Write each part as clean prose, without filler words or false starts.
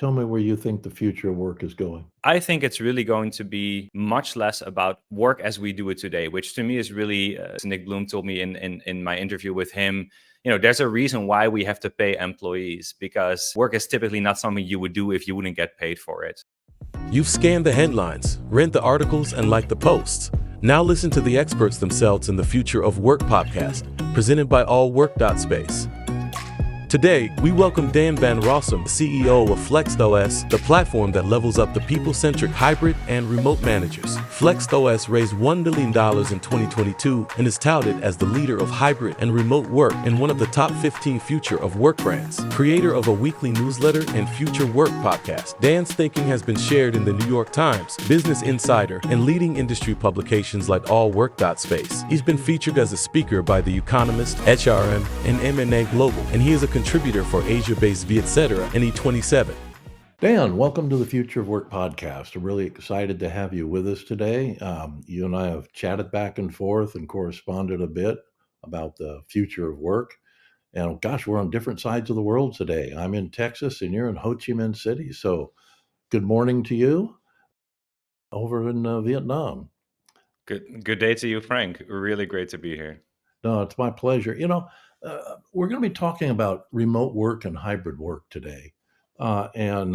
Tell me where you think the future of work is going. I think it's really going to be much less about work as we do it today, which to me is really, Nick Bloom told me in my interview with him, there's a reason why we have to pay employees because work is typically not something you would do if you wouldn't get paid for it. You've scanned the headlines, read the articles, and liked the posts. Now listen to the experts themselves in the Future of Work podcast, presented by allwork.space. Today, we welcome Daan van Rossum, CEO of FlexOS, the platform that levels up the people-centric hybrid and remote managers. FlexOS raised $1 million in 2022 and is touted as the leader of hybrid and remote work and one of the top 15 Future of Work brands. Creator of a weekly newsletter and Future Work podcast, Daan's thinking has been shared in the New York Times, Business Insider, and leading industry publications like allwork.space. He's been featured as a speaker by The Economist, HRM, and M&A Global, and he is a contributor for Asia-based Vietcetera and E27. Dan, welcome to the Future of Work podcast. I'm really excited to have you with us today. You and I have chatted back and forth and corresponded a bit about the future of work. And gosh, we're on different sides of the world today. I'm in Texas and you're in Ho Chi Minh City. So good morning to you over in Vietnam. Good day to you, Frank. Really great to be here. No, it's my pleasure. We're going to be talking about remote work and hybrid work today. And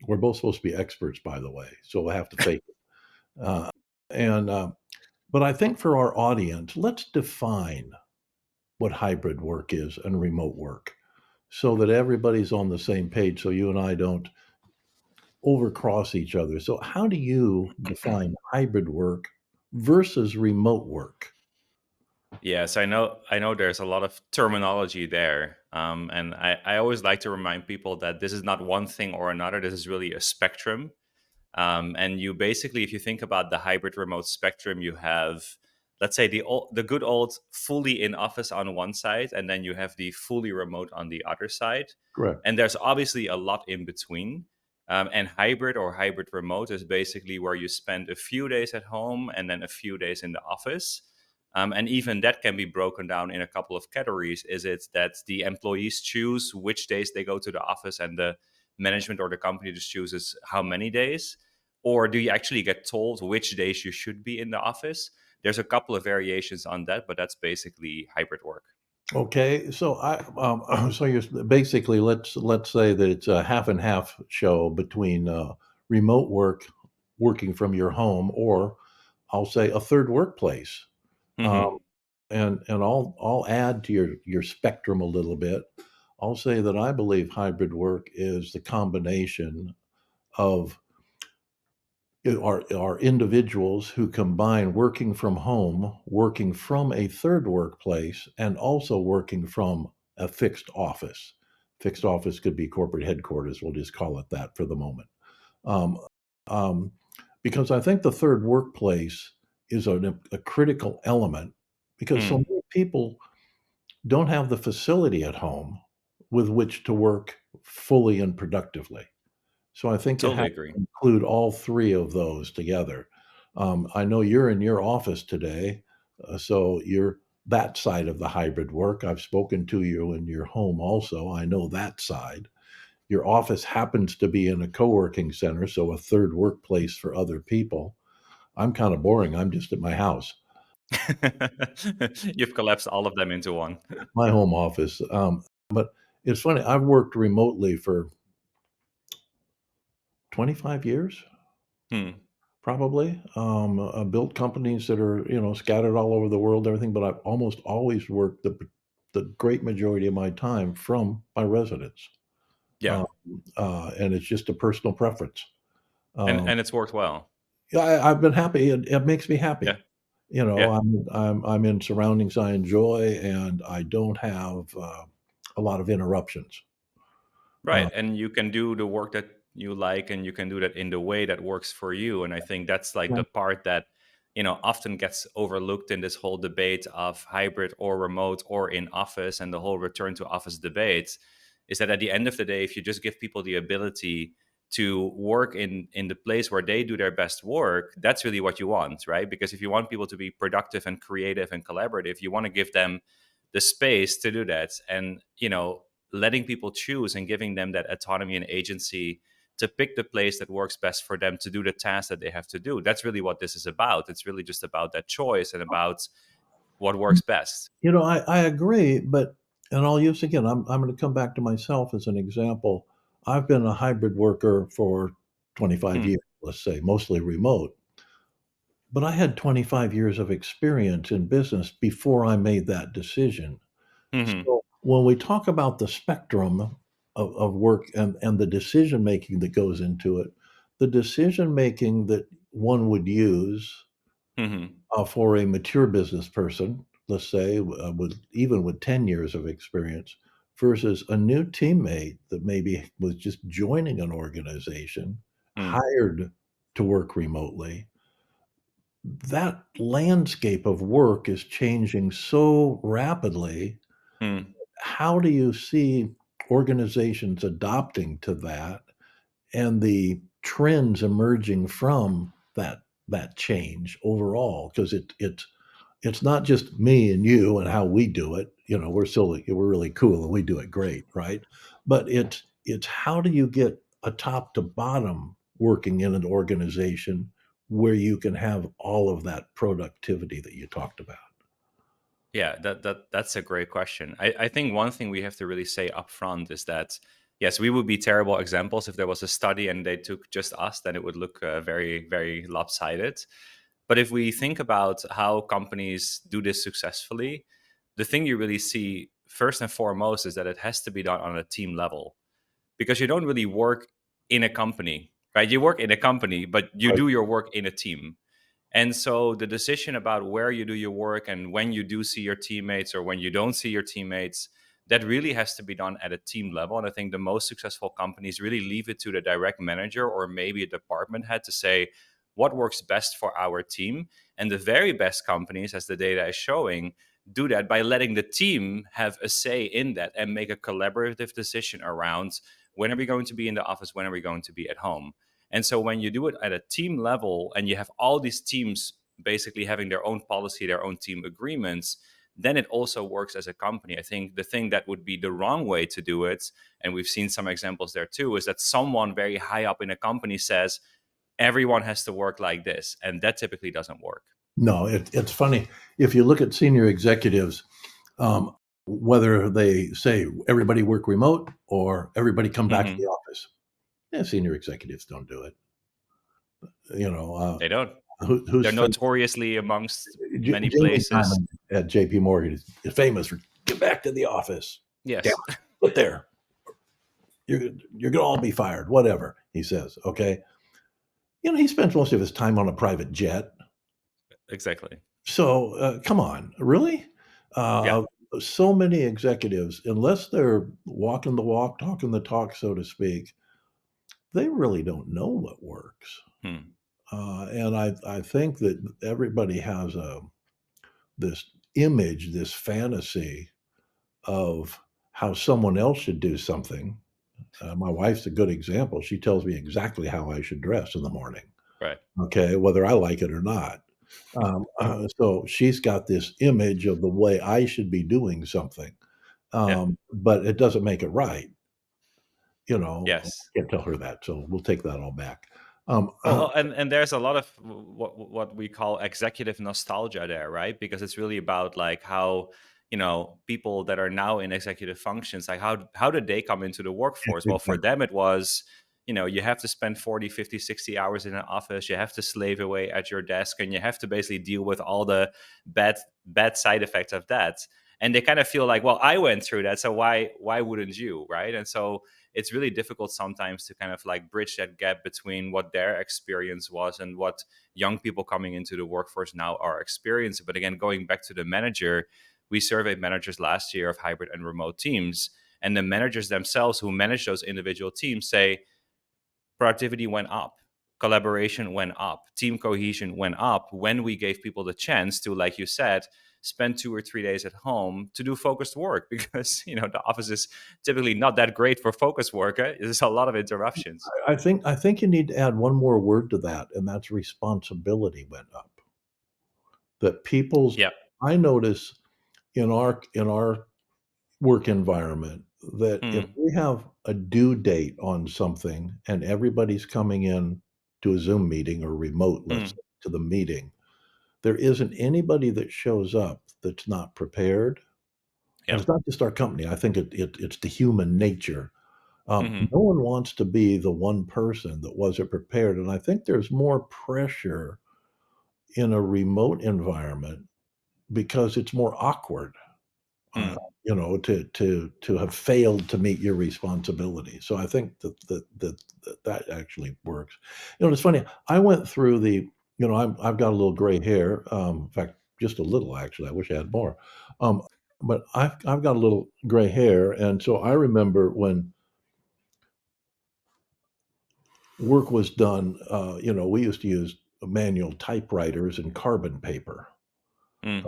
we're both supposed to be experts, by the way, so we'll have to fake it. But I think for our audience, let's define what hybrid work is and remote work so that everybody's on the same page so you and I don't overcross each other. So how do you define hybrid work versus remote work? Yes, I know there's a lot of terminology there. And I always like to remind people that this is not one thing or another. This is really a spectrum. And you basically, if you think about the hybrid remote spectrum, you have, let's say, the good old fully in office on one side, and then you have the fully remote on the other side. Correct. And there's obviously a lot in between. And hybrid or hybrid remote is basically where you spend a few days at home and then a few days in the office. And even that can be broken down in a couple of categories. Is it that the employees choose which days they go to the office and the management or the company just chooses how many days? Or do you actually get told which days you should be in the office? There's a couple of variations on that, but that's basically hybrid work. Okay, so so you're basically let's say that it's a half and half show between remote work, working from your home, or I'll say a third workplace. Mm-hmm. Um, and I'll add to your spectrum a little bit. I'll say that I believe hybrid work is the combination of are individuals who combine working from home, working from a third workplace, and also working from a fixed office. Fixed office could be corporate headquarters. We'll just call it that for the moment. Um, um, because I think the third workplace is a critical element because so many people don't have the facility at home with which to work fully and productively. So I think you have Totally to agree. include all three of those together. I know you're in your office today, so you're that side of the hybrid work. I've spoken to you in your home also. I know that side. Your office happens to be in a co-working center, so a third workplace for other people. I'm kind of boring. I'm just at my house, You've collapsed all of them into one. my home office. But it's funny. I've worked remotely for 25 years. Hmm. Probably. Built companies that are, scattered all over the world, everything, but I've almost always worked the great majority of my time from my residence. Yeah, Um, and it's just a personal preference. Um, and it's worked well. yeah, I've been happy. It makes me happy. Yeah, yeah, I'm in surroundings I enjoy, and I don't have a lot of interruptions. Uh, right. And you can do the work that you like, and you can do that in the way that works for you. And I think that's like yeah, the part that often gets overlooked in this whole debate of hybrid or remote or in office and the whole return to office debate. Is that at the end of the day, if you just give people the ability to work in the place where they do their best work, that's really what you want, right? Because if you want people to be productive and creative and collaborative, you want to give them the space to do that. And letting people choose and giving them that autonomy and agency to pick the place that works best for them to do the task that they have to do. That's really what this is about. It's really just about that choice and about what works best. I agree, but and I'll use again, I'm gonna come back to myself as an example. I've been a hybrid worker for 25 Hmm. years, let's say, mostly remote, but I had 25 years of experience in business before I made that decision. Hmm. So, when we talk about the spectrum of work and the decision making that goes into it, the decision making that one would use Hmm. for a mature business person, let's say, with 10 years of experience, versus a new teammate that maybe was just joining an organization, Hmm. hired to work remotely, that landscape of work is changing so rapidly. Hmm. How do you see organizations adopting to that and the trends emerging from that change overall? Because it's not just me and you and how we do it, we're really cool and we do it great, right? But it's how do you get a top to bottom working in an organization where you can have all of that productivity that you talked about? Yeah, that's a great question. I think one thing we have to really say upfront is that yes, we would be terrible examples if there was a study and they took just us, then it would look very, very lopsided. But if we think about how companies do this successfully, the thing you really see first and foremost is that it has to be done on a team level, because you don't really work in a company, right? You work in a company, but you Right. do your work in a team. And so the decision about where you do your work and when you do see your teammates or when you don't see your teammates, that really has to be done at a team level. And I think the most successful companies really leave it to the direct manager or maybe a department head to say what works best for our team. And the very best companies, as the data is showing, do that by letting the team have a say in that and make a collaborative decision around when are we going to be in the office, when are we going to be at home. And so when you do it at a team level and you have all these teams basically having their own policy, their own team agreements, then it also works as a company. I think the thing that would be the wrong way to do it, and we've seen some examples there too, is that someone very high up in a company says everyone has to work like this. And that typically doesn't work. No, it's funny. If you look at senior executives, um, whether they say everybody work remote or everybody come back to the Hmm. office, yeah, senior executives don't do it. You know, They don't. who's They're notoriously amongst many Jamie places. Dimon at JP Morgan is famous for get back to the office. Damn Yes, it, sit there. You're gonna all be fired. Whatever he says. Okay, he spends most of his time on a private jet. exactly. So come on, really? Yeah. Uh, so many executives, unless they're walking the walk, talking the talk, so to speak, they really don't know what works. Hmm. And I think that everybody has this image, this fantasy of how someone else should do something. My wife's a good example. She tells me exactly how I should dress in the morning, Right. okay, whether I like it or not. So she's got this image of the way I should be doing something, Yeah. but it doesn't make it right. I Yes. can't tell her that, so we'll take that all back. Well, and there's a lot of what we call executive nostalgia there, right? Because it's really about like how people that are now in executive functions, like how did they come into the workforce? Well, for them it was you have to spend 40, 50, 60 hours in an office, you have to slave away at your desk, and you have to basically deal with all the bad side effects of that. And they kind of feel like, well, I went through that, so why wouldn't you, right? And so it's really difficult sometimes to kind of like bridge that gap between what their experience was and what young people coming into the workforce now are experiencing. But again, going back to the manager, we surveyed managers last year of hybrid and remote teams, and the managers themselves who manage those individual teams say productivity went up, collaboration went up, team cohesion went up when we gave people the chance to, like you said, spend 2 or 3 days at home to do focused work, because the office is typically not that great for focused work. There's a lot of interruptions. I think you need to add one more word to that, and that's responsibility went up. That people's Yeah. I notice in our work environment, that if Mm, we have a due date on something and everybody's coming in to a Zoom meeting or remote, let's mm, say, to the meeting, there isn't anybody that shows up that's not prepared, and yeah. it's not just our company, I think it's the human nature. Hmm. No one wants to be the one person that wasn't prepared, and I think there's more pressure in a remote environment because it's more awkward. uh, Mm. to have failed to meet your responsibility. So I think that actually works. It's funny. I went through I've got a little gray hair. In fact, just a little actually. I wish I had more. Um, but I've got a little gray hair, and so I remember when work was done. We used to use manual typewriters and carbon paper. Mm.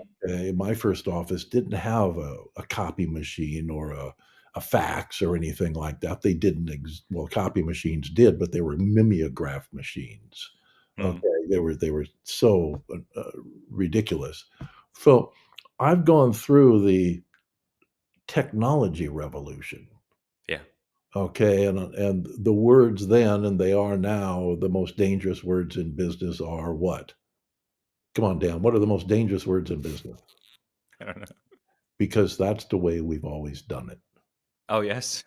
My first office didn't have a copy machine or a fax or anything like that. They didn't well, copy machines did, but they were mimeograph machines. Mm. Okay, they were so, ridiculous. So, I've gone through the technology revolution, Yeah. okay, and the words then and they are now, the most dangerous words in business are what? Come on, Dan, what are the most dangerous words in business? I don't know. Because that's the way we've always done it. Oh, yes.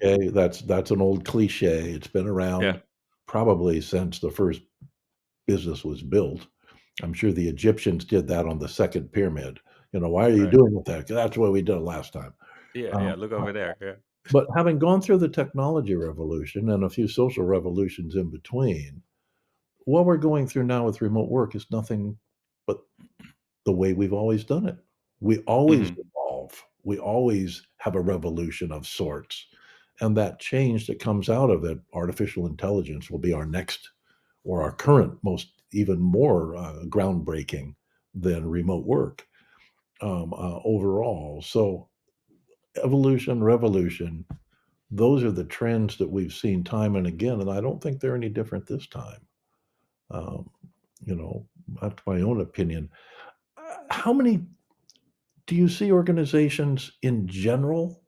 Okay, that's an old cliche. It's been Yeah. around probably since the first business was built. I'm sure the Egyptians did that on the 2nd pyramid. "Why are you Right. doing with that?" "'Cause that's what we did last time." Yeah. Yeah. Um, Look uh, over there. Yeah. but having gone through the technology revolution and a few social revolutions in between, what we're going through now with remote work is nothing but the way we've always done it. We always Hmm. evolve. We always have a revolution of sorts. And that change that comes out of it, artificial intelligence will be our next or our current most even more groundbreaking than remote work overall. So, evolution, revolution, those are the trends that we've seen time and again. And I don't think they're any different this time. Um, you know, that's my own opinion. How many do you see organizations in general,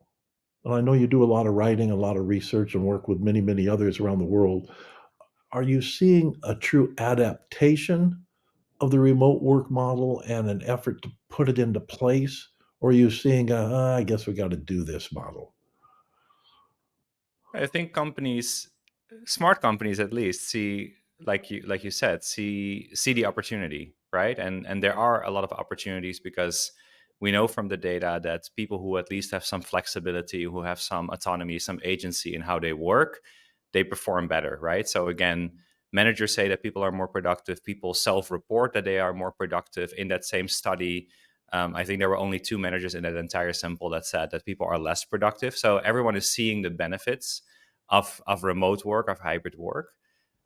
and I know you do a lot of writing, a lot of research, and work with many, many others around the world. Are you seeing a true adaptation of the remote work model and an effort to put it into place? Or are you seeing I guess we gotta do this model? I think companies, smart companies at least, see, like you said, see the opportunity, right? And there are a lot of opportunities because we know from the data that people who at least have some flexibility, who have some autonomy, some agency in how they work, they perform better, right? So again, managers say that people are more productive. People self-report that they are more productive. In that same study, I think there were only two managers in that entire sample that said that people are less productive. So everyone is seeing the benefits of remote work, of hybrid work.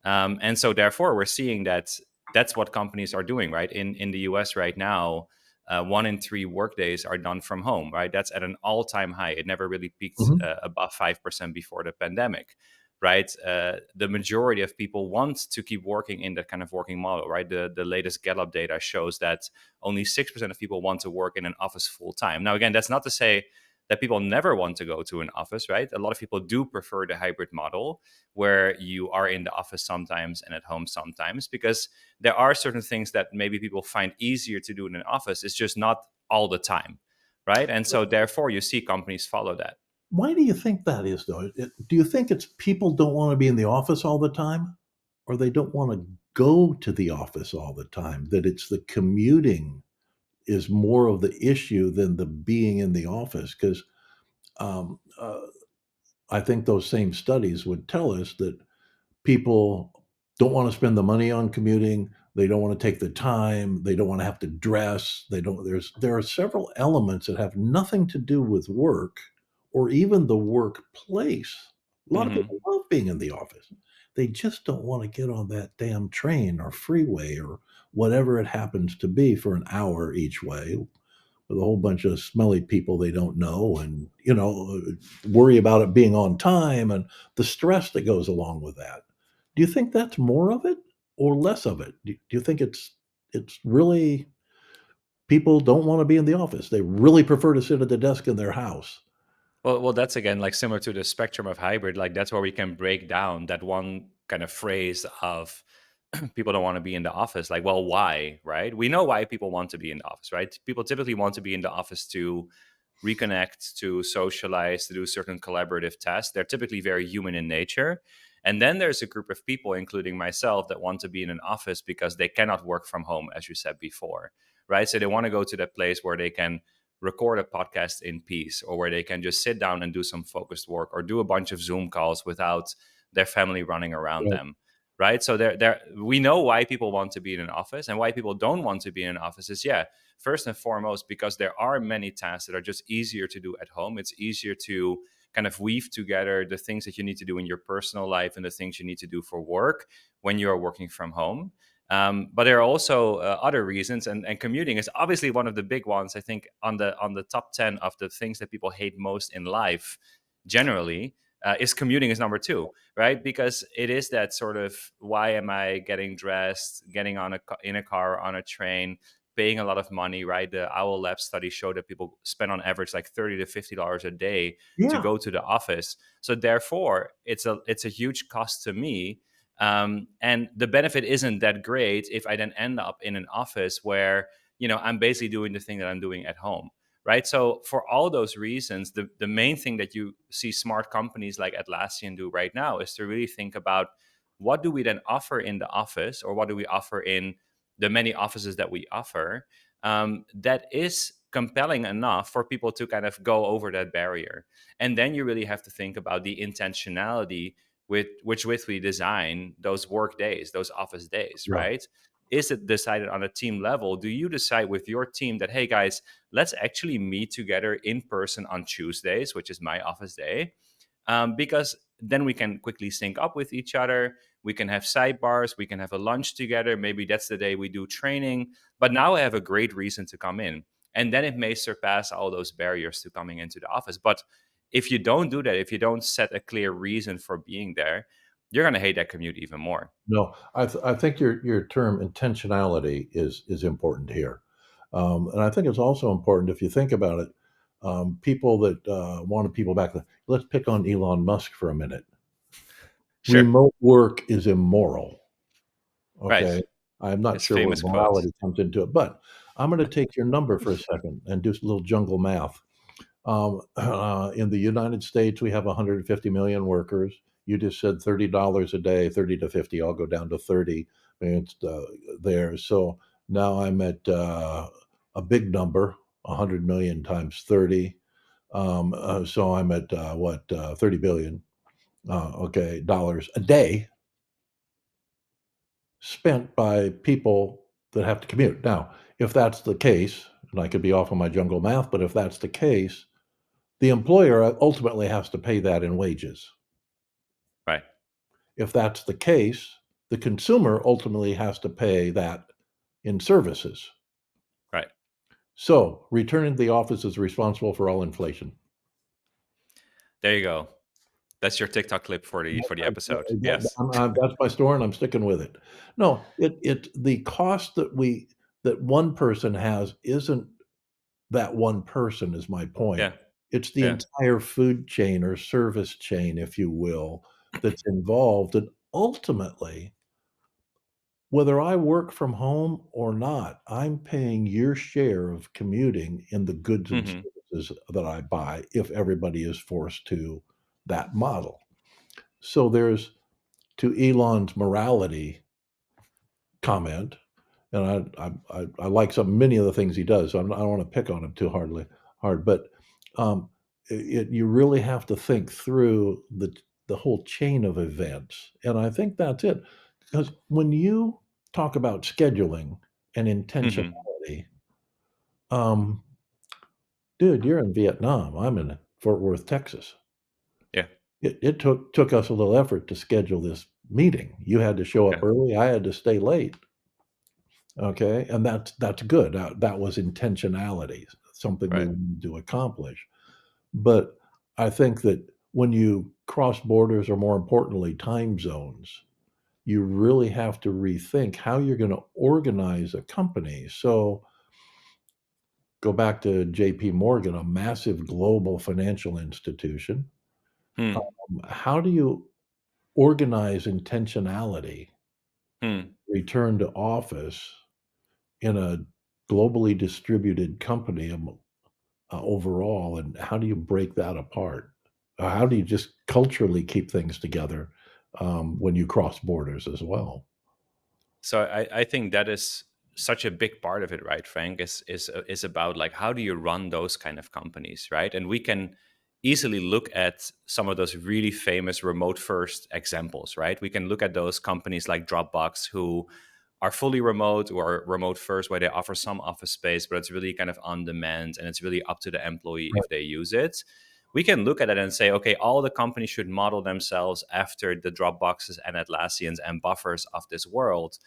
And so therefore we're seeing that that's what companies are doing, right? In the US right now, 1 in 3 workdays are done from home, right? That's at an all-time high. It never really peaked Mhm, above 5% before the pandemic, right? The majority of people want to keep working in that kind of working model, right? The latest Gallup data shows that only 6% of people want to work in an office full time. Now, again, that's not to say that people never want to go to an office, right? A lot of people do prefer the hybrid model where you are in the office sometimes and at home sometimes, because there are certain things that maybe people find easier to do in an office. It's just not all the time, right? And so therefore you see companies follow that. Why do you think that is, though? Do you think it's people don't wanna be in the office all the time? Or they don't wanna go to the office all the time? That it's the commuting is more of the issue than the being in the office? 'Cause, um, I think those same studies would tell us that people don't wanna spend the money on commuting, they don't wanna take the time, they don't wanna have to dress, they don't there are several elements that have nothing to do with work or even the workplace. A lot of Hmm. people love being in the office. They just don't wanna get on that damn train or freeway or whatever it happens to be for an hour each way with a whole bunch of smelly people they don't know and, worry about it being on time and the stress that goes along with that. Do you think that's more of it or less of it? Do you think it's really people don't wanna be in the office? They really prefer to sit at the desk in their house. Well, that's again like similar to the spectrum of hybrid. Like that's where we can break down that one kind of phrase of people don't want to be in the office. Like, well, why? Right? We know why people want to be in the office, right? People typically want to be in the office to reconnect, to socialize, to do certain collaborative tasks. They're typically very human in nature. And then there's a group of people, including myself, that want to be in an office because they cannot work from home, as you said before, right? So they want to go to that place where they can record a podcast in peace, or where they can just sit down and do some focused work, or do a bunch of Zoom calls without their family running around Right. them. Right. So we know why people want to be in an office, and why people don't want to be in an office is, yeah, first and foremost, because there are many tasks that are just easier to do at home. It's easier to kind of weave together the things that you need to do in your personal life and the things you need to do for work when you're working from home. But there are also other reasons, and commuting is obviously one of the big ones. I think on the top 10 of the things that people hate most in life, generally, is commuting is number two, right? Because it is that sort of, why am I getting dressed, getting in a car, on a train, paying a lot of money, right? The Owl Lab study showed that people spend on average like $30 to $50 a day to Yeah. go to the office. So therefore, it's a huge cost to me. And the benefit isn't that great if I then end up in an office where, I'm basically doing the thing that I'm doing at home. Right. So for all those reasons, the main thing that you see smart companies like Atlassian do right now is to really think about, what do we then offer in the office, or what do we offer in the many offices that we offer, that is compelling enough for people to kind of go over that barrier. And then you really have to think about the intentionality with which we design those work days, those office days, Yeah. right? Is it decided on a team level? Do you decide with your team that, hey guys, let's actually meet together in person on Tuesdays, which is my office day, because then we can quickly sync up with each other. We can have sidebars. We can have a lunch together. Maybe that's the day we do training. But now I have a great reason to come in. And then it may surpass all those barriers to coming into the office. But if you don't do that, if you don't set a clear reason for being there, you're going to hate that commute even more. No, I think your term intentionality is important here. And I think it's also important, if you think about it, people that wanted people back then. Let's pick on Elon Musk for a minute. Sure. Remote work is immoral. Right. Okay. I'm not His sure where famous quote. morality comes into it, but I'm going to take your number for a second and do a little jungle math. In the United States, we have 150 million workers. You just said $30 a day, 30 to 50. I'll go down to 30. It's there. So now I'm at a big number, 100 million times 30. So I'm at 30 billion, okay, dollars a day spent by people that have to commute. Now, if that's the case, and I could be off on my jungle math, but if that's the case, the employer ultimately has to pay that in wages. Right. If that's the case, the consumer ultimately has to pay that in services. Right. So, returning to the office is responsible for all inflation. There you go. That's your TikTok clip for the episode. Yes. That's my story, and I'm sticking with it. No, the cost that one person has isn't that one person, is my point. Yeah. It's the Yeah. entire food chain or service chain, if you will, that's involved, and ultimately, whether I work from home or not, I'm paying your share of commuting in the goods and Hmm. services that I buy if everybody is forced to that model. So there's, to Elon's morality comment, and I like many of the things he does, so I don't wanna pick on him too hard, but, um, you really have to think through the whole chain of events, and I think that's it. Because when you talk about scheduling and Hmm. intentionality, um, dude, you're in Vietnam, I'm in Fort Worth, Texas. Yeah. It took us a little effort to schedule this meeting. You had to show up Yeah. early, I had to stay late. Okay, and that's good. That was intentionality, something we Right. wanted to accomplish. But I think that when you cross borders, or more importantly, time zones, you really have to rethink how you're gonna organize a company. So go back to JP Morgan, a massive global financial institution. Hmm. How do you organize intentionality, Hmm. return to office in a globally distributed company overall, and how do you break that apart? How do you just culturally keep things together when you cross borders as well? So I think that is such a big part of it, right, Frank? Is about like how do you run those kind of companies, right? And we can easily look at some of those really famous remote first examples, right? We can look at those companies like Dropbox who are fully remote or remote first, where they offer some office space, but it's really kind of on demand and it's really up to the employee Right. if they use it. We can look at it and say, okay, all the companies should model themselves after the Dropboxes and Atlassians and Buffers of this world.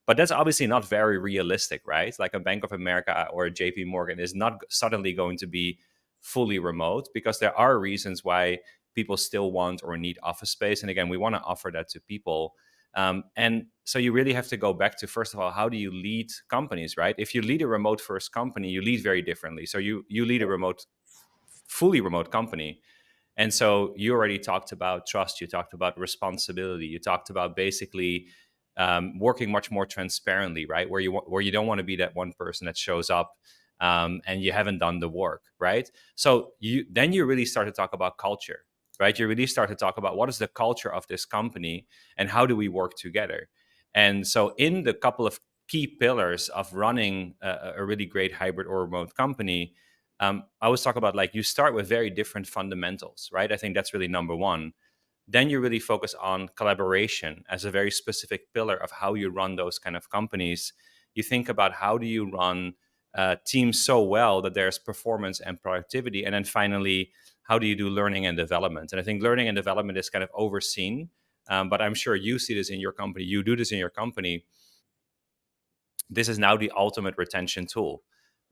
But that's obviously not very realistic, right? Like a Bank of America or a JP Morgan is not suddenly going to be fully remote because there are reasons why people still want or need office space. And again, we want to offer that to people. And so you really have to go back to, first of all, how do you lead companies, right? If you lead a remote first company, you lead very differently. So you lead a fully remote company. And so you already talked about trust, you talked about responsibility, you talked about basically working much more transparently, right? Where you don't want to be that one person that shows up and you haven't done the work, right? So you really start to talk about culture, right? You really start to talk about what is the culture of this company and how do we work together. And so in the couple of key pillars of running a really great hybrid or remote company, I always talk about like you start with very different fundamentals, right? I think that's really number one. Then you really focus on collaboration as a very specific pillar of how you run those kind of companies. You think about how do you run teams so well that there's performance and productivity. And then finally, how do you do learning and development? And I think learning and development is kind of overseen, but I'm sure you see this in your company. You do this in your company. This is now the ultimate retention tool,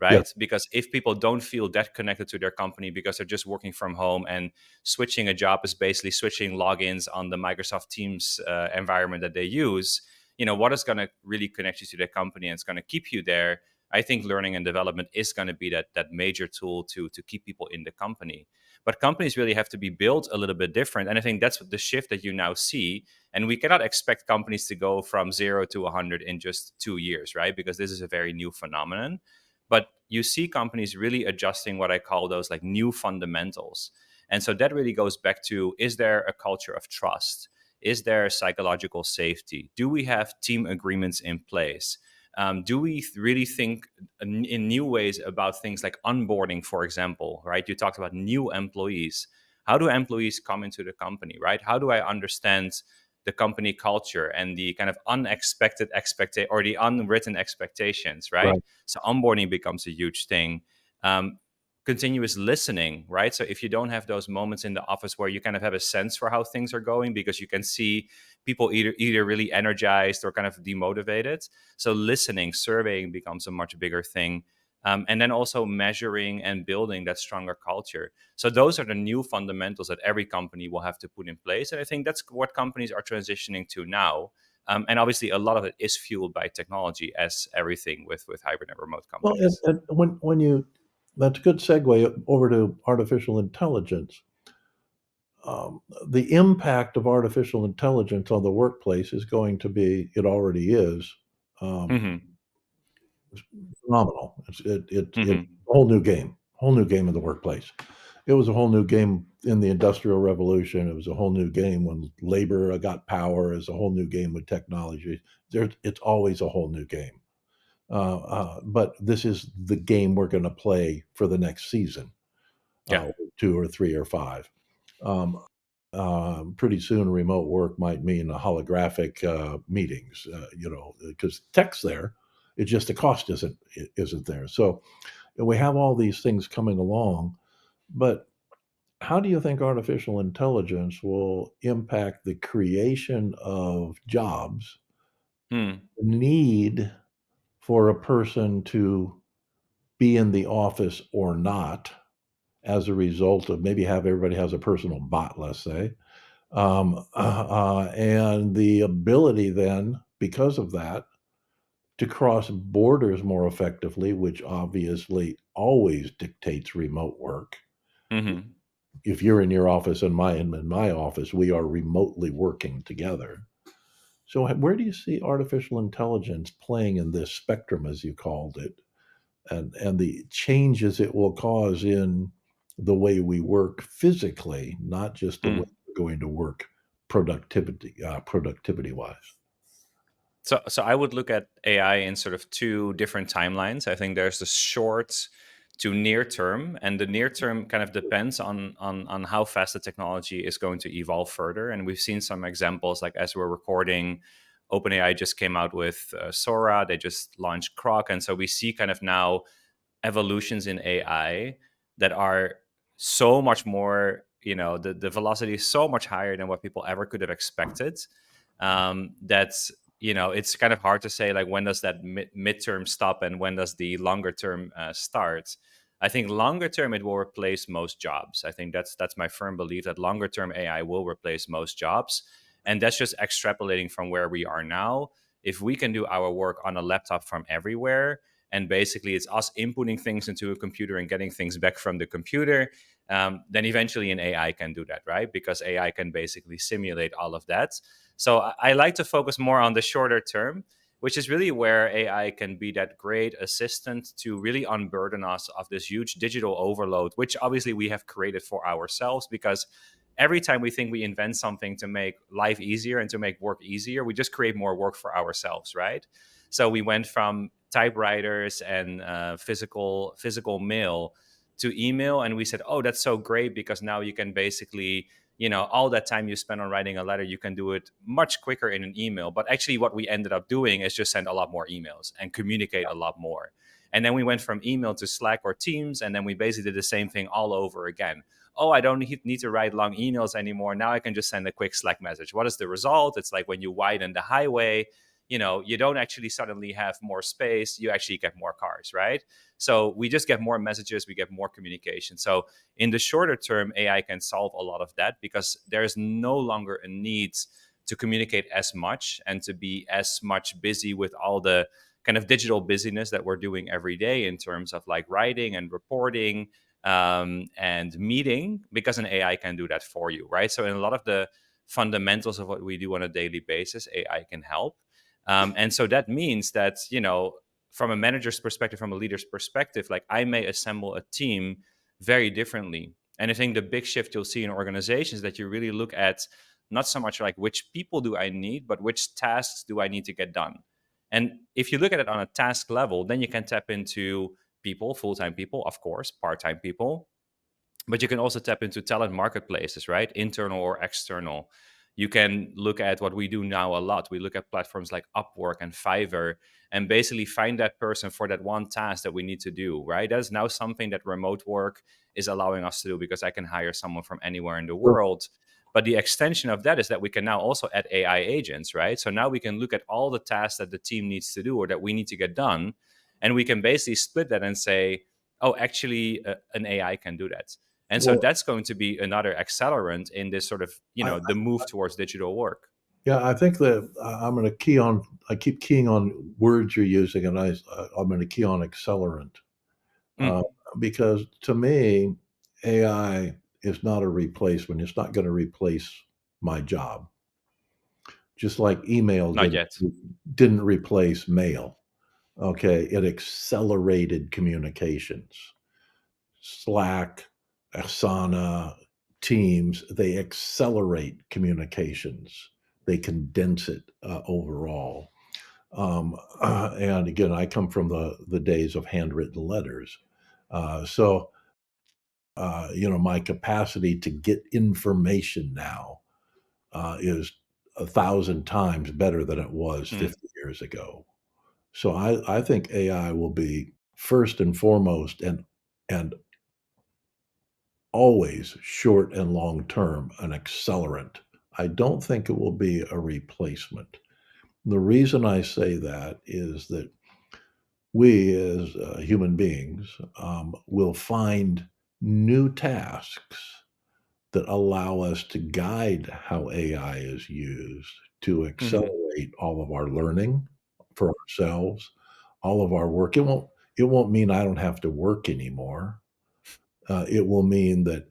Yeah, right? Because if people don't feel that connected to their company because they're just working from home and switching a job is basically switching logins on the Microsoft Teams environment that they use, what is going to really connect you to their company and it's going to keep you there? I think learning and development is going to be that major tool to keep people in the company. But companies really have to be built a little bit different, and I think that's what the shift that you now see. And we cannot expect companies to go from 0 to 100 in just 2 years, right? Because this is a very new phenomenon. But you see companies really adjusting what I call those like new fundamentals. And so that really goes back to, is there a culture of trust? Is there psychological safety? Do we have team agreements in place? Do we really think in new ways about things like onboarding, for example, right? You talked about new employees. How do employees come into the company, right? How do I understand the company culture and the kind of unexpected expectation or the unwritten expectations, right? right. So onboarding becomes a huge thing. Um, Continuous listening, right? So if you don't have those moments in the office where you kind of have a sense for how things are going because you can see people either really energized or kind of demotivated. So listening, surveying becomes a much bigger thing. And then also measuring and building that stronger culture. So those are the new fundamentals that every company will have to put in place. And I think that's what companies are transitioning to now. And obviously, a lot of it is fueled by technology, as everything with hybrid and remote Well, and, companies. and when you that's a good segue over to artificial intelligence. The impact of artificial intelligence on the workplace is going to be, it already is, um, Hmm. phenomenal. It's Hmm. a whole new game in the workplace. It was a whole new game in the Industrial Revolution. It was a whole new game when labor got power. It's a whole new game with technology. It's always a whole new game. But this is the game we're going to play for the next season, Yeah. 2 or 3 or 5. Um, Pretty soon, remote work might mean holographic meetings, because tech's there. It's just the cost isn't there. So we have all these things coming along, but how do you think artificial intelligence will impact the creation of jobs, Hmm. the need for a person to be in the office or not as a result of maybe have everybody has a personal bot, let's say, and the ability then, because of that, to cross borders more effectively, which obviously always dictates remote work. Hmm. If you're in your office and in my office, we are remotely working together. So where do you see artificial intelligence playing in this spectrum, as you called it, and the changes it will cause in the way we work physically, not just the way we're going to work productivity wise? So I would look at AI in sort of two different timelines. I think there's the short to near term, and the near term kind of depends on how fast the technology is going to evolve further. And we've seen some examples, like as we're recording, OpenAI just came out with Sora. They just launched Croc, and so we see kind of now evolutions in AI that are so much more, the velocity is so much higher than what people ever could have expected. That's, it's kind of hard to say, like, when does that midterm stop and when does the longer term start. I think longer term it will replace most jobs. I think that's my firm belief, that longer term AI will replace most jobs. And that's just extrapolating from where we are now. If we can do our work on a laptop from everywhere, and basically it's us inputting things into a computer and getting things back from the computer, then eventually an AI can do that, right? Because AI can basically simulate all of that. So I like to focus more on the shorter term, which is really where AI can be that great assistant to really unburden us of this huge digital overload, which obviously we have created for ourselves. Because every time we think we invent something to make life easier and to make work easier, we just create more work for ourselves, right? So we went from typewriters and physical mail to email, and we said, oh, that's so great, because now you can basically, all that time you spend on writing a letter, you can do it much quicker in an email. But actually what we ended up doing is just send a lot more emails and communicate a lot more. And then we went from email to Slack or Teams, and then we basically did the same thing all over again. Oh, I don't need to write long emails anymore. Now I can just send a quick Slack message. What is the result? It's like when you widen the highway, you don't actually suddenly have more space, you actually get more cars, right? So we just get more messages, we get more communication. So in the shorter term, AI can solve a lot of that, because there's no longer a need to communicate as much and to be as much busy with all the kind of digital busyness that we're doing every day in terms of like writing and reporting, and meeting, because an AI can do that for you, right? So in a lot of the fundamentals of what we do on a daily basis, AI can help. And so that means that, from a manager's perspective, from a leader's perspective, like, I may assemble a team very differently. And I think the big shift you'll see in organizations is that you really look at not so much like which people do I need, but which tasks do I need to get done. And if you look at it on a task level, then you can tap into people, full-time people, of course, part-time people, but you can also tap into talent marketplaces, right? Internal or external. You can look at what we do now a lot. We look at platforms like Upwork and Fiverr, and basically find that person for that one task that we need to do, right? That is now something that remote work is allowing us to do, because I can hire someone from anywhere in the Sure. world. But the extension of that is that we can now also add AI agents, right? So now we can look at all the tasks that the team needs to do or that we need to get done. And we can basically split that and say, oh, actually, an AI can do that. And so Well, that's going to be another accelerant in this sort of, I, the move towards digital work. yeah, I think that I'm going to key on. I keep keying on words you're using, and I'm going to key on accelerant, uh, Mm, because to me, AI is not a replacement. It's not going to replace my job. Just like email not yet. didn't replace mail. Okay, it accelerated communications. Slack, Asana, Teams, they accelerate communications. They condense it overall. And again, I come from the days of handwritten letters. So, my capacity to get information now is 1,000 times better than it was Mm, 50 years ago. So I think AI will be first and foremost and always short and long term an accelerant. I don't think it will be a replacement. The reason I say that is that we as human beings will find new tasks that allow us to guide how AI is used to mhm, accelerate all of our learning for ourselves, all of our work. It won't mean I don't have to work anymore. It will mean that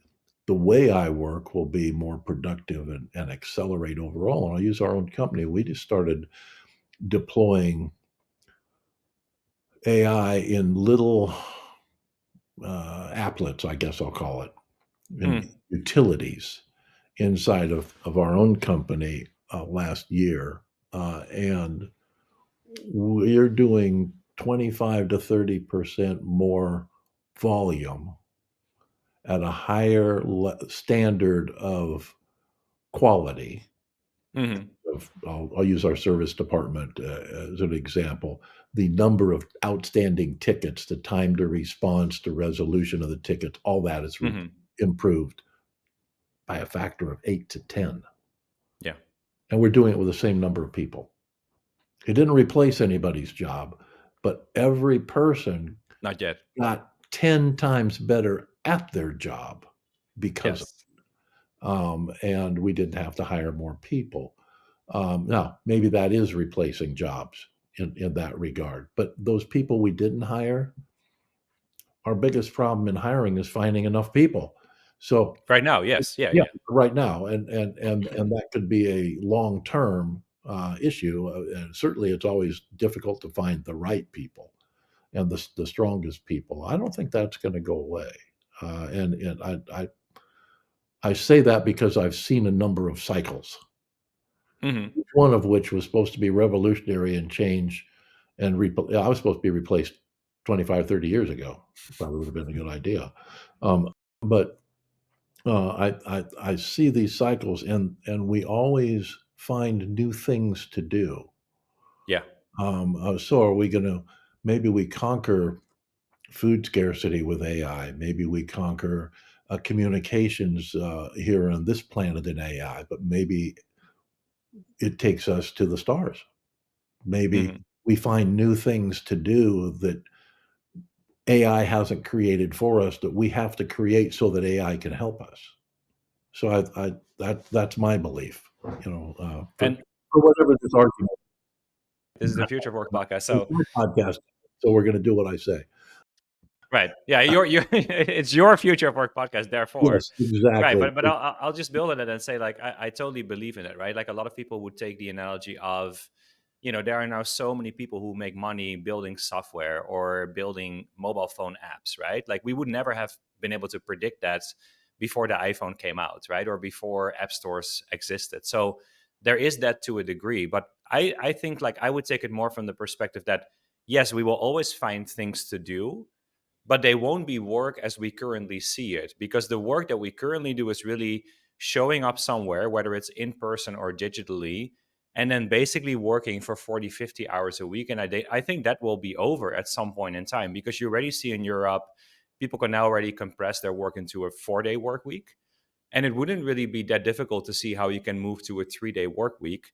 the way I work will be more productive and accelerate overall. And I'll use our own company. We just started deploying AI in little applets, I guess I'll call it, in Mm. utilities inside of our own company last year. And we're doing 25 to 30% more volume at a higher standard of quality. Hmm. I'll use our service department as an example. The number of outstanding tickets, the time to response to resolution of the tickets, all that is Hmm. improved by a factor of 8 to 10. Yeah. And we're doing it with the same number of people. It didn't replace anybody's job, but every person Not yet. got 10 times better at their job because of Yes. and we didn't have to hire more people. Now, maybe that is replacing jobs in that regard, but those people we didn't hire, our biggest problem in hiring is finding enough people. So, Right now, yes. Yeah, yeah, yeah. right now, and that could be a long term issue, and certainly it's always difficult to find the right people and the strongest people. I don't think that's going to go away, and I say that because I've seen a number of cycles, Hmm. one of which was supposed to be revolutionary and change, and I was supposed to be replaced 25, 30 years ago. Probably would have been a good idea, but I see these cycles, and we always find new things to do. Yeah. So are we going to? Maybe we conquer food scarcity with AI. Maybe we conquer communications here on this planet in AI, but maybe it takes us to the stars. Maybe Hmm. we find new things to do that AI hasn't created for us that we have to create so that AI can help us. So that's my belief. You know, And for whatever this argument. this is the Future of Work podcast. It's So, my podcast, so we're going to do what I say. right. Yeah. Your it's your Future of Work podcast. Therefore, Yes, right. exactly. But I'll just build on it and say, like, I totally believe in it. Right. Like, a lot of people would take the analogy of, there are now so many people who make money building software or building mobile phone apps. Right. Like, we would never have been able to predict that before the iPhone came out, right, or before app stores existed. So there is that to a degree. But I think, like, I would take it more from the perspective that yes, we will always find things to do, but they won't be work as we currently see it, because the work that we currently do is really showing up somewhere, whether it's in person or digitally, and then basically working for 40, 50 hours a week. And I think that will be over at some point in time, because you already see in Europe, people can now already compress their work into a 4-day work week. And it wouldn't really be that difficult to see how you can move to a 3-day work week,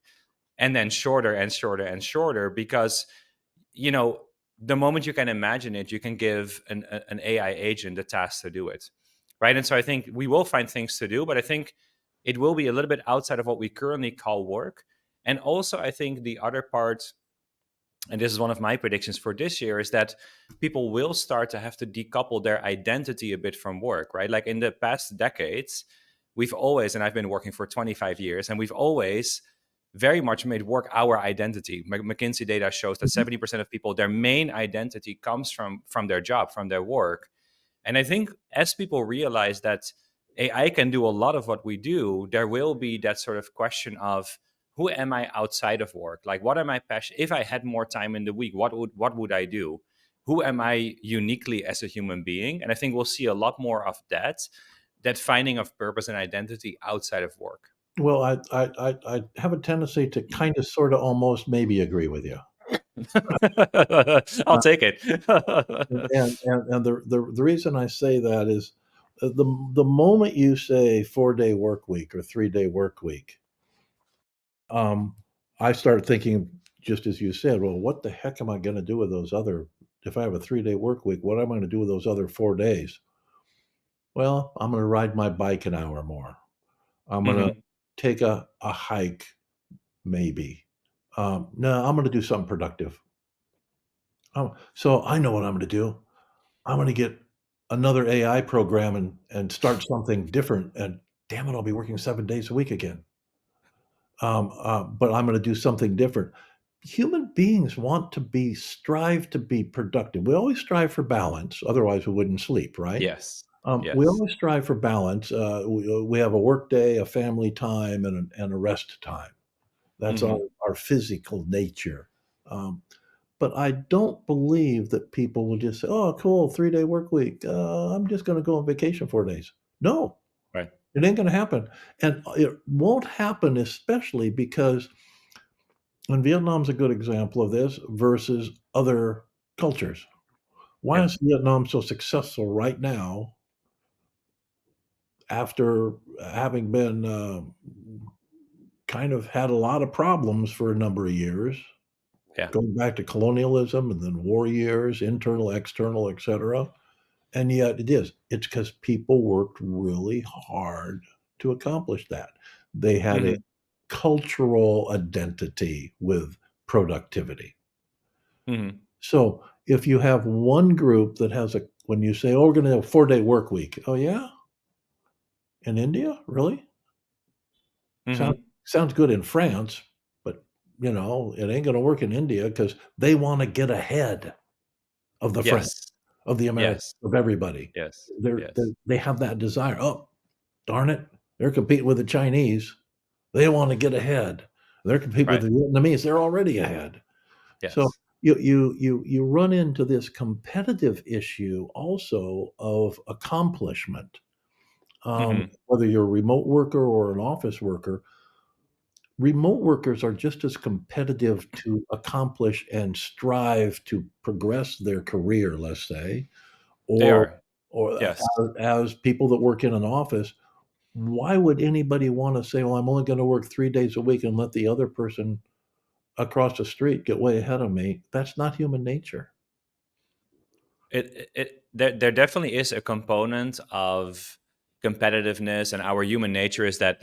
and then shorter and shorter and shorter, because you know the moment you can imagine it, you can give an AI agent the task to do it, right? And so I think we will find things to do, but I think it will be a little bit outside of what we currently call work. And also, I think the other part, and this is one of my predictions for this year, is that people will start to have to decouple their identity a bit from work, right? Like, in the past decades, we've always, and I've been working for 25 years, and we've always very much made work our identity. McKinsey data shows that Mhm. 70% of people, their main identity comes from their job, from their work. And I think as people realize that AI can do a lot of what we do, there will be that sort of question of, who am I outside of work? Like, what am I passionate? If I had more time in the week, what would I do? Who am I uniquely as a human being? And I think we'll see a lot more of that finding of purpose and identity outside of work. Well, I have a tendency to kind of, sort of, almost maybe agree with you. I'll take it. And the reason I say that is the moment you say 4-day work week or 3-day work week, um, I start thinking, just as you said, well, what the heck am I going to do with those other? If I have a 3-day work week, what am I going to do with those other 4 days? Well, I'm going to ride my bike an hour more. I'm going to Hmm. take a hike, maybe. No, I'm going to do something productive. So I know what I'm going to do. I'm going to get another AI program and start something different. And damn it, I'll be working 7 days a week again. But I'm going to do something different. Human beings strive to be productive. We always strive for balance, otherwise we wouldn't sleep, right? Yes. We Yes. always strive for balance. We have a work day, a family time, and a rest time. That's Hmm. our physical nature. Um, but I don't believe that people will just say, "Oh, cool, 3-day work week. I'm just going to go on vacation 4 days." No, Right. it ain't going to happen, and it won't happen, especially because and Vietnam's a good example of this versus other cultures. Why Yeah. is Vietnam so successful right now after having been kind of had a lot of problems for a number of years, Yeah. going back to colonialism and then war years, internal, external, etc. And yet it is. It's because people worked really hard to accomplish that. They had a Hmm. cultural identity with productivity. Hmm. So if you have one group that has when you say, oh, we're going to have a 4-day work week. Oh, yeah? In India? Really? Sound, Hmm. sounds good in France, but it ain't going to work in India because they want to get ahead of the French, Yes. of the Americans, Yes. of everybody. Yes. They're Yes. they have that desire. Oh, darn it. They're competing with the Chinese. They want to get ahead. They're competing with Right. the Vietnamese. They're already ahead. So Yes. you run into this competitive issue also of accomplishment. Hmm. Whether you're a remote worker or an office worker, remote workers are just as competitive to accomplish and strive to progress their career, let's say, They or are. or Yes. as people that work in an office. Why would anybody want to say, "Well, I'm only going to work 3 days a week and let the other person across the street get way ahead of me"? That's not human nature. There definitely is a component of competitiveness, and our human nature is that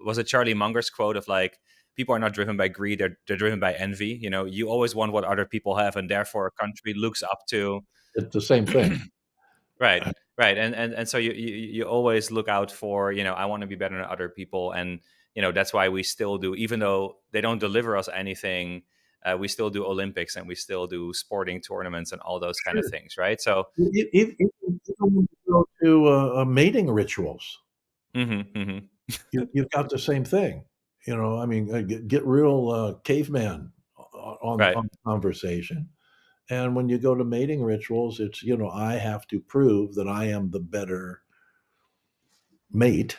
was it Charlie Munger's quote of like, people are not driven by greed, they're driven by envy. You always want what other people have, and therefore a country looks up to. It's the same thing. Right, right, and so you always look out for, I want to be better than other people, and that's why we still do, even though they don't deliver us anything. We still do Olympics, and we still do sporting tournaments and all those kind of Sure. things, right? So, Even when you go to, mating rituals, hmm, hmm, you've got the same thing. I mean, get real, caveman right, on the conversation, and when you go to mating rituals, it's, I have to prove that I am the better mate,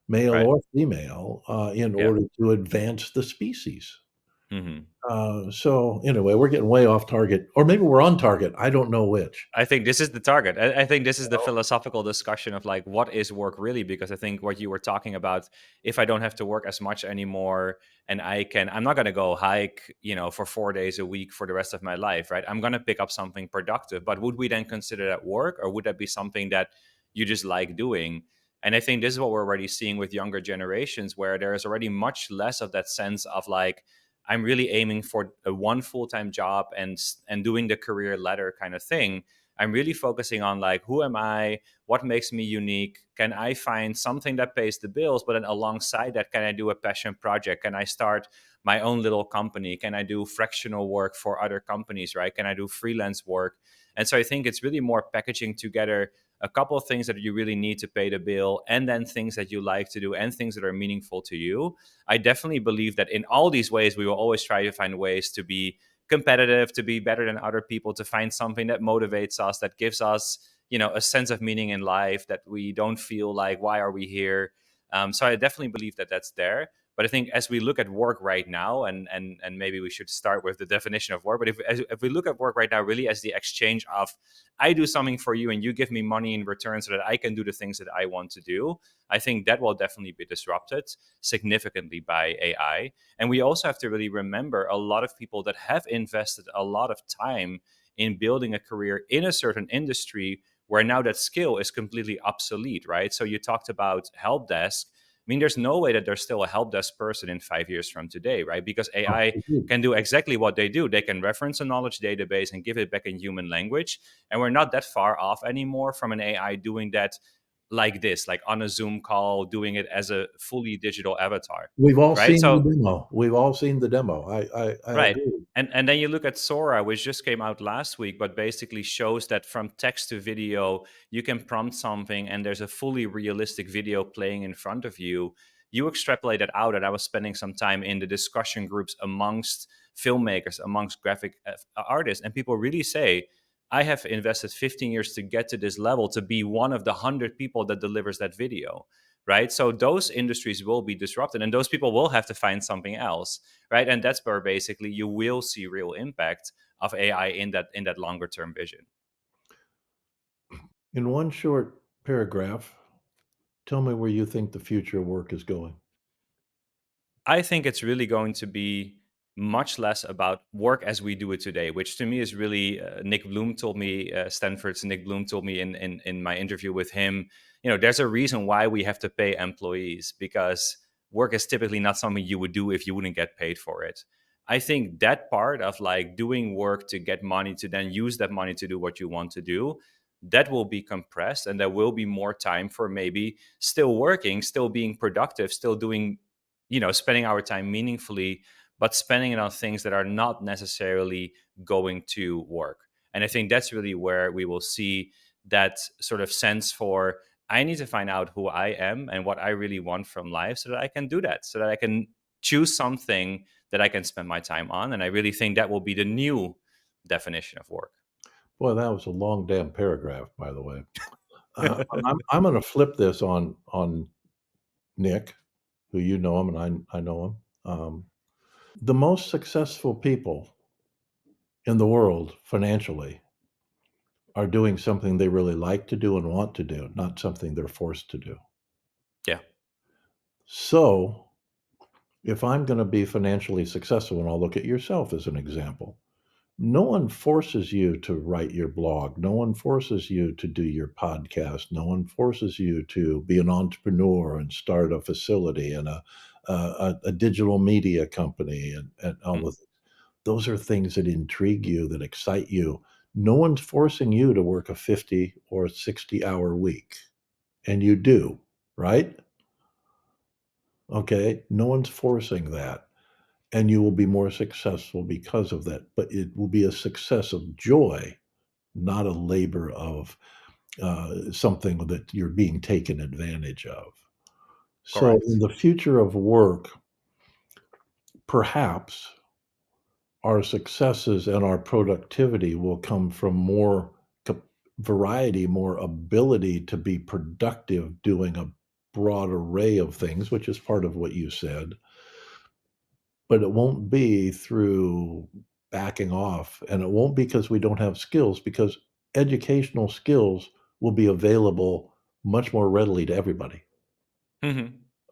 male right, or female, in yeah. order to advance the species. Hmm. So anyway, we're getting way off target, or maybe we're on target. I don't know which. I think this is the target. I think this is the You philosophical discussion of like, what is work really? Because I think what you were talking about, if I don't have to work as much anymore, and I'm not going to go hike, for 4 days a week for the rest of my life, right? I'm going to pick up something productive. But would we then consider that work, or would that be something that you just like doing? And I think this is what we're already seeing with younger generations, where there is already much less of that sense of like, I'm really aiming for a one full-time job and doing the career ladder kind of thing. I'm really focusing on like, who am I? What makes me unique? Can I find something that pays the bills? But then alongside that, can I do a passion project? Can I start my own little company? Can I do fractional work for other companies, right? Can I do freelance work? And so I think it's really more packaging together a couple of things that you really need to pay the bill, and then things that you like to do and things that are meaningful to you. I definitely believe that in all these ways, we will always try to find ways to be competitive, to be better than other people, to find something that motivates us, that gives us, a sense of meaning in life, that we don't feel like, why are we here? So I definitely believe that that's there. But I think as we look at work right now, and maybe we should start with the definition of work. But if we look at work right now, really as the exchange of, I do something for you and you give me money in return so that I can do the things that I want to do, I think that will definitely be disrupted significantly by AI. And we also have to really remember a lot of people that have invested a lot of time in building a career in a certain industry where now that skill is completely obsolete, right? So you talked about help desk. mean, there's no way that there's still a help desk person in 5 years from today, right? Because Oh, AI indeed. can do exactly what they do. They can reference a knowledge database and give it back in human language. And we're not that far off anymore from an AI doing that like this, like on a Zoom call, doing it as a fully digital avatar, We've all right? seen the So demo. We've all seen the demo. I right. agree. And then you look at Sora, which just came out last week, but basically shows that from text to video, you can prompt something and there's a fully realistic video playing in front of you. You extrapolate that out, and I was spending some time in the discussion groups amongst filmmakers, amongst graphic artists, and people really say, I have invested 15 years to get to this level to be one of the 100 people that delivers that video, right? So those industries will be disrupted, and those people will have to find something else, right? And that's where basically you will see real impact of AI in that longer term vision. In one short paragraph, tell me where you think the future of work is going. I think it's really going to be much less about work as we do it today, which to me is really Nick Bloom told me, Stanford's Nick Bloom told me in my interview with him, there's a reason why we have to pay employees, because work is typically not something you would do if you wouldn't get paid for it. I think that part of like doing work to get money to then use that money to do what you want to do, that will be compressed, and there will be more time for maybe still working, still being productive, still doing, spending our time meaningfully, but spending it on things that are not necessarily going to work. And I think that's really where we will see that sort of sense for, I need to find out who I am and what I really want from life so that I can do that, so that I can choose something that I can spend my time on. And I really think that will be the new definition of work. Boy, that was a long damn paragraph, by the way. I'm going to flip this on Nick, who you know him and I know him. The most successful people in the world financially are doing something they really like to do and want to do, not something they're forced to do. Yeah, So, if I'm going to be financially successful, and I'll look at yourself as an example, no one forces you to write your blog. No one forces you to do your podcast. No one forces you to be an entrepreneur and start a facility and a digital media company and all mm, the those are things that intrigue you, that excite you. No one's forcing you to work a 50 or 60-hour week, and you do, right? Okay? No one's forcing that, and you will be more successful because of that, but it will be a success of joy, not a labor of, something that you're being taken advantage of. So in correct. the future of work, perhaps our successes and our productivity will come from more variety, more ability to be productive doing a broad array of things, which is part of what you said. But it won't be through backing off, and it won't be because we don't have skills, because educational skills will be available much more readily to everybody. Hmm.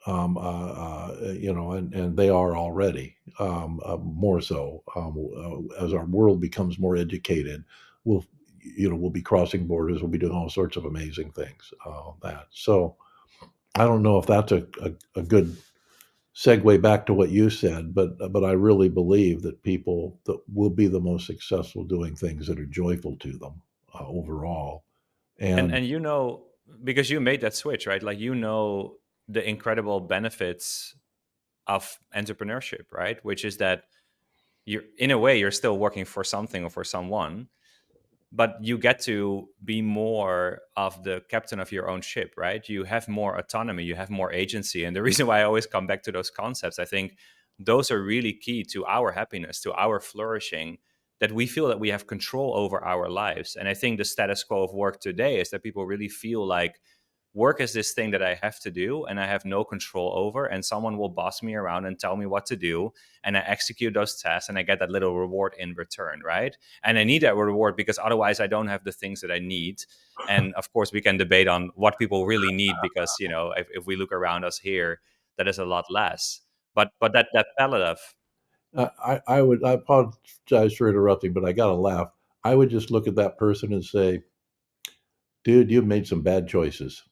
And they are already, more so, as our world becomes more educated, we'll, we'll be crossing borders, we'll be doing all sorts of amazing things, that. So, I don't know if that's a good segue back to what you said, but I really believe that people that will be the most successful doing things that are joyful to them, overall, and and and because you made that switch, right? Like, the incredible benefits of entrepreneurship, right? Which is that you're, in a way, you're still working for something or for someone, but you get to be more of the captain of your own ship, right? You have more autonomy, you have more agency. And the reason why I always come back to those concepts, I think those are really key to our happiness, to our flourishing, that we feel that we have control over our lives. And I think the status quo of work today is that people really feel like work is this thing that I have to do and I have no control over, and someone will boss me around and tell me what to do, and I execute those tasks and I get that little reward in return, right? And I need that reward because otherwise I don't have the things that I need. And of course, we can debate on what people really need, because if we look around us here, that is a lot less. But that palette of I apologize for interrupting, but I gotta laugh. I would just look at that person and say, "Dude, you've made some bad choices."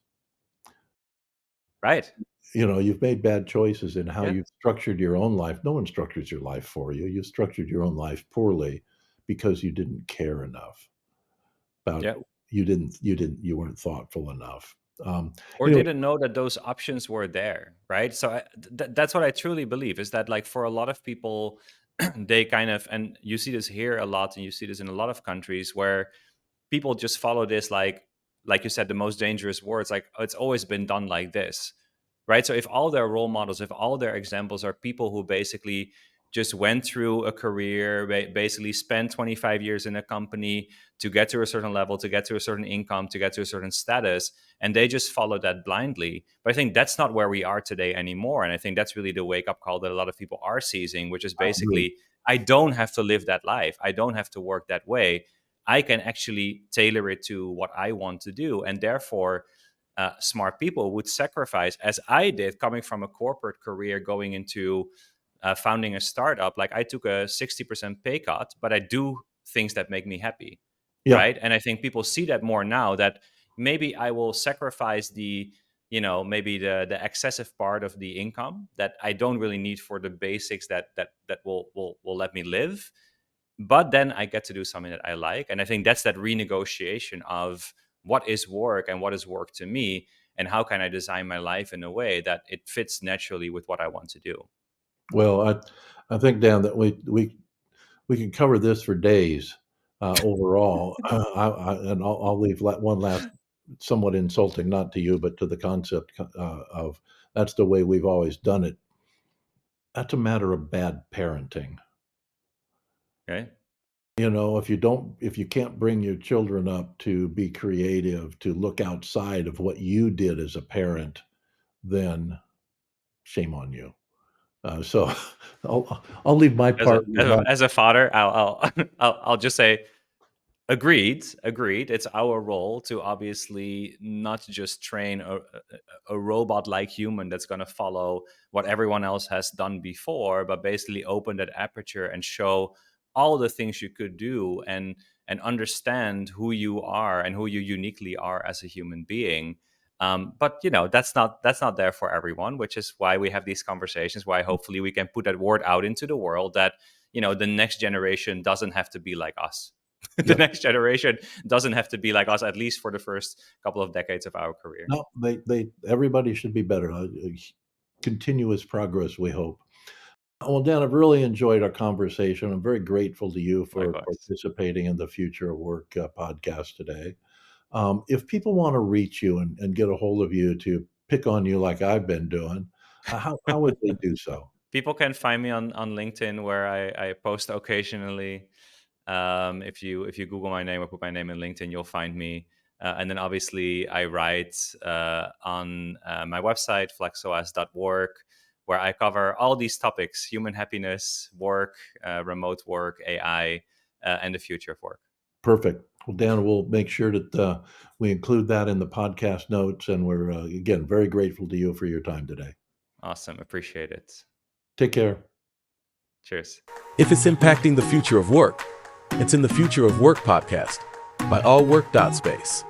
right, you've made bad choices in how Yeah. you've structured your own life. No one structures your life for you. You structured your own life poorly because you didn't care enough about Yeah. you weren't thoughtful enough. Or Anyway, didn't know that those options were there, right? So that's what I truly believe, is that, like, for a lot of people, they kind of, and you see this here a lot, and you see this in a lot of countries where people just follow this, like you said, the most dangerous words, like, "Oh, it's always been done like this," right? So if all their role models, if all their examples are people who basically just went through a career, basically spent 25 years in a company to get to a certain level, to get to a certain income, to get to a certain status, and they just follow that blindly. But I think that's not where we are today anymore. And I think that's really the wake up call that a lot of people are seizing, which is I agree. basically, I don't have to live that life. I don't have to work that way. I can actually tailor it to what I want to do. And therefore, smart people would sacrifice, as I did, coming from a corporate career, going into founding a startup. Like, I took a 60% pay cut, but I do things that make me happy, Yeah. right? And I think people see that more now, that maybe I will sacrifice the, maybe the excessive part of the income that I don't really need for the basics that will let me live, but then I get to do something that I like. And I think that's that renegotiation of what is work and what is work to me, and how can I design my life in a way that it fits naturally with what I want to do. Well, I think, Dan, that we can cover this for days, overall. And I'll leave one last somewhat insulting, not to you, but to the concept, of that's the way we've always done it. That's a matter of bad parenting. Okay. If you can't bring your children up to be creative, to look outside of what you did as a parent, then shame on you. So I'll leave my As a part as with a, that. as a father, I'll I'll just say, agreed, agreed. It's our role to obviously not just train a robot-like human that's going to follow what everyone else has done before, but basically open that aperture and show all the things you could do, and understand who you are and who you uniquely are as a human being. But that's not there for everyone, which is why we have these conversations. Why hopefully we can put that word out into the world that the next generation doesn't have to be like us. The Yep. next generation doesn't have to be like us, at least for the first couple of decades of our career. No, everybody should be better. Continuous progress, we hope. Well, Dan, I've really enjoyed our conversation. I'm very grateful to you for Likewise. participating in the Future of Work podcast today. If people want to reach you and get a hold of you to pick on you like I've been doing, how would they do so? People can find me on LinkedIn, where I post occasionally. If you Google my name or put my name in LinkedIn, you'll find me. And then obviously I write on my website, flexos.work, where I cover all these topics: human happiness, work, remote work, AI, and the future of work. Perfect. Well, Dan, we'll make sure that we include that in the podcast notes. And we're, again, very grateful to you for your time today. Awesome. Appreciate it. Take care. Cheers. If it's impacting the future of work, it's in the Future of Work podcast by allwork.space.